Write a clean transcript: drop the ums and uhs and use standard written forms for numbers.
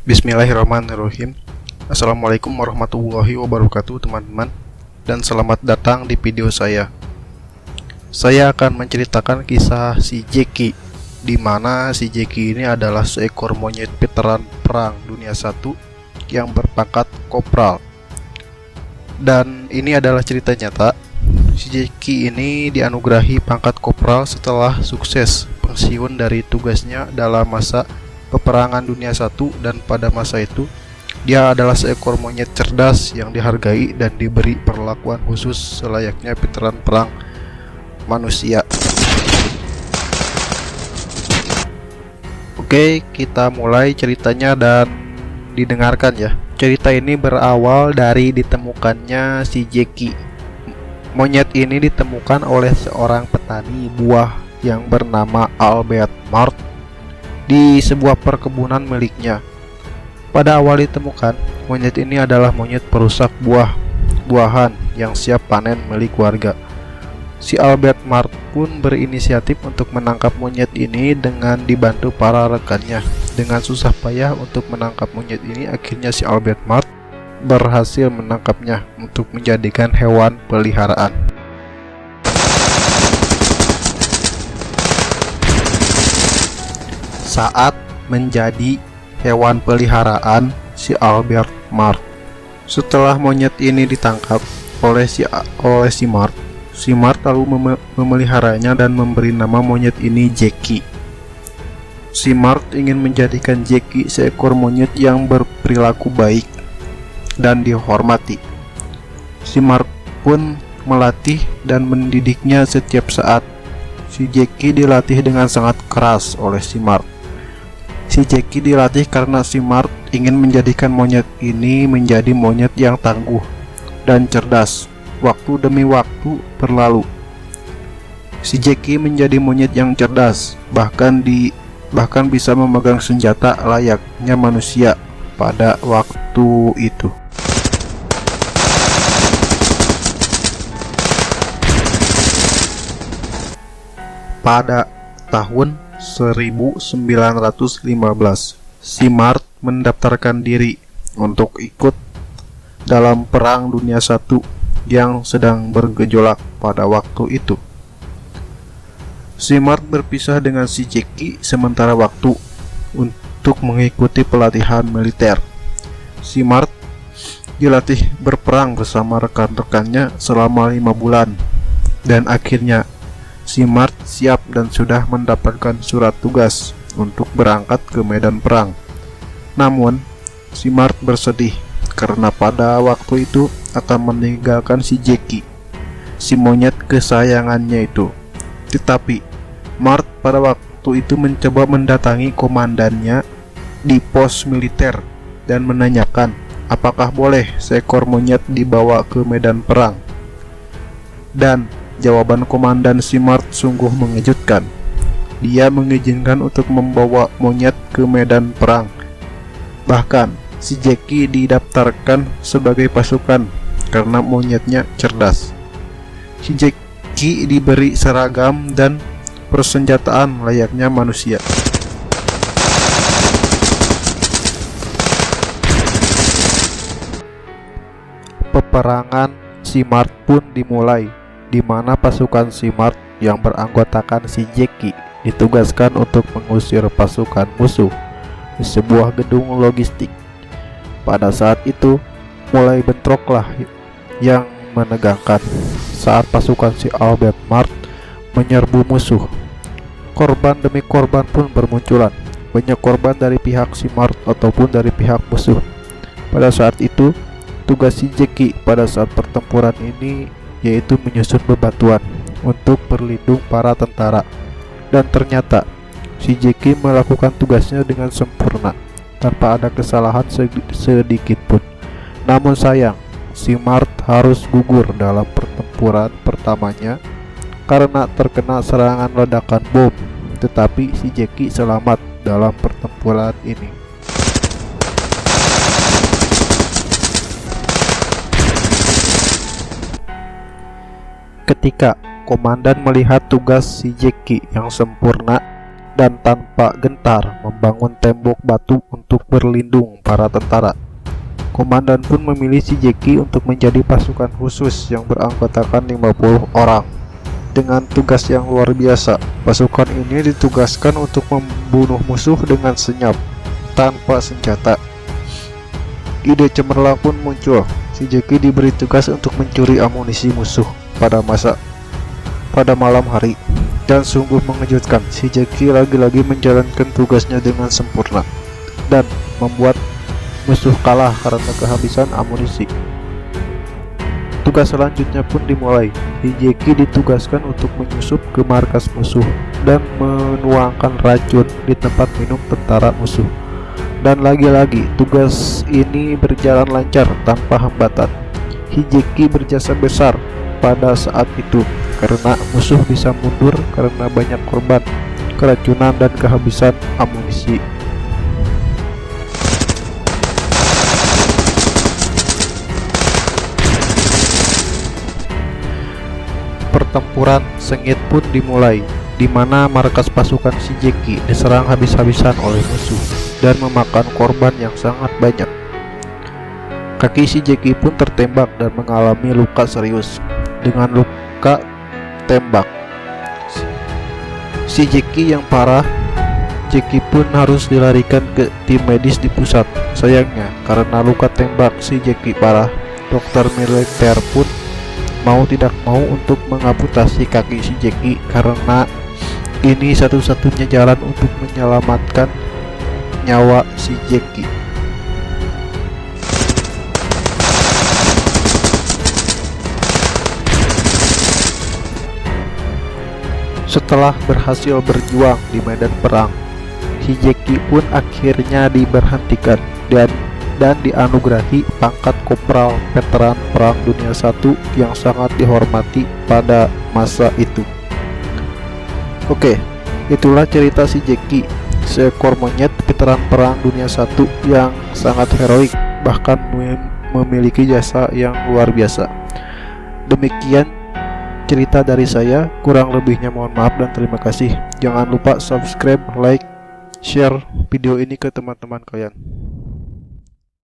Bismillahirrahmanirrahim. Assalamualaikum warahmatullahi wabarakatuh teman-teman, dan selamat datang di video saya. Saya akan menceritakan kisah si Jeki, di mana si Jeki ini adalah seekor monyet veteran perang dunia 1 yang berpangkat kopral. Dan ini adalah cerita nyata. Si Jeki ini dianugerahi pangkat kopral setelah sukses pensiun dari tugasnya dalam masa peperangan dunia 1, dan pada masa itu dia adalah seekor monyet cerdas yang dihargai dan diberi perlakuan khusus selayaknya veteran perang manusia. Oke, kita mulai ceritanya dan didengarkan ya. Cerita ini berawal dari ditemukannya si Jeki. Monyet ini ditemukan oleh seorang petani buah yang bernama Albert Mart di sebuah perkebunan miliknya. Pada awal ditemukan, monyet ini adalah monyet perusak buah-buahan yang siap panen milik warga. Si Albert Mart pun berinisiatif untuk menangkap monyet ini dengan dibantu para rekannya. Dengan susah payah untuk menangkap monyet ini, akhirnya si Albert Mart berhasil menangkapnya untuk menjadikan hewan peliharaan. Saat menjadi hewan peliharaan si Albert Mart, setelah monyet ini ditangkap oleh si Mart, si Mart lalu memeliharanya dan memberi nama monyet ini Jeki. Si Mart ingin menjadikan Jeki seekor monyet yang berperilaku baik dan dihormati. Si Mart pun melatih dan mendidiknya setiap saat. Si Jeki dilatih dengan sangat keras oleh si Mart. Si Jeki dilatih karena si Mart ingin menjadikan monyet ini menjadi monyet yang tangguh dan cerdas. Waktu demi waktu berlalu. Si Jeki menjadi monyet yang cerdas, bahkan bisa memegang senjata layaknya manusia pada waktu itu. Pada tahun 1915, si Mart mendaftarkan diri untuk ikut dalam Perang Dunia 1 yang sedang bergejolak pada waktu itu. Si Mart berpisah dengan si Jeki sementara waktu untuk mengikuti pelatihan militer. Si Mart dilatih berperang bersama rekan-rekannya selama 5 bulan, dan akhirnya si Mart siap dan sudah mendapatkan surat tugas untuk berangkat ke medan perang. Namun, si Mart bersedih karena pada waktu itu akan meninggalkan si Jeki, si monyet kesayangannya itu. Tetapi, Mart pada waktu itu mencoba mendatangi komandannya di pos militer dan menanyakan apakah boleh seekor monyet dibawa ke medan perang. Dan jawaban komandan si Mart sungguh mengejutkan. Dia mengizinkan untuk membawa monyet ke medan perang. Bahkan, si Jeki didaftarkan sebagai pasukan karena monyetnya cerdas. Si Jeki diberi seragam dan persenjataan layaknya manusia. Peperangan si Mart pun dimulai, di mana pasukan si Mart yang beranggotakan si Jeki ditugaskan untuk mengusir pasukan musuh di sebuah gedung logistik. Pada saat itu mulai bentroklah yang menegangkan saat pasukan si Albert Mart menyerbu musuh. Korban demi korban pun bermunculan, banyak korban dari pihak si Mart ataupun dari pihak musuh. Pada saat itu tugas si Jeki pada saat pertempuran ini yaitu menyusun bebatuan untuk berlindung para tentara, dan ternyata si Jeki melakukan tugasnya dengan sempurna tanpa ada kesalahan sedikit pun. Namun sayang, si Mart harus gugur dalam pertempuran pertamanya karena terkena serangan ledakan bom, tetapi si Jeki selamat dalam pertempuran ini. Ketika komandan melihat tugas si Jeki yang sempurna, dan tanpa gentar membangun tembok batu untuk berlindung para tentara. Komandan pun memilih si Jackie untuk menjadi pasukan khusus yang beranggotakan 50 orang. Dengan tugas yang luar biasa, pasukan ini ditugaskan untuk membunuh musuh dengan senyap, tanpa senjata. Ide cemerlang pun muncul. Si Jackie diberi tugas untuk mencuri amunisi musuh pada malam hari. Dan sungguh mengejutkan, si Jackie lagi-lagi menjalankan tugasnya dengan sempurna dan membuat musuh kalah karena kehabisan amunisi. Tugas selanjutnya pun dimulai. Si Jackie ditugaskan untuk menyusup ke markas musuh dan menuangkan racun di tempat minum tentara musuh. Dan lagi-lagi tugas ini berjalan lancar tanpa hambatan. Si Jackie berjasa besar pada saat itu karena musuh bisa mundur karena banyak korban, keracunan, dan kehabisan amunisi. Pertempuran sengit pun dimulai, di mana markas pasukan si Jackie diserang habis-habisan oleh musuh dan memakan korban yang sangat banyak. Kaki si Jackie pun tertembak dan mengalami luka serius. Dengan luka tembak si Jackie yang parah, Jackie pun harus dilarikan ke tim medis di pusat. Sayangnya, karena luka tembak si Jackie parah, dokter militer pun mau tidak mau untuk mengamputasi kaki si Jackie karena ini satu-satunya jalan untuk menyelamatkan nyawa si Jackie. Setelah berhasil berjuang di medan perang, si Jackie pun akhirnya diberhentikan dan dianugerahi pangkat Kopral Veteran Perang Dunia I yang sangat dihormati pada masa itu. Oke, itulah cerita si Jackie, seekor monyet veteran Perang Dunia I yang sangat heroik, bahkan memiliki jasa yang luar biasa. Demikian cerita dari saya, kurang lebihnya mohon maaf dan terima kasih. Jangan lupa subscribe, like, share video ini ke teman-teman kalian.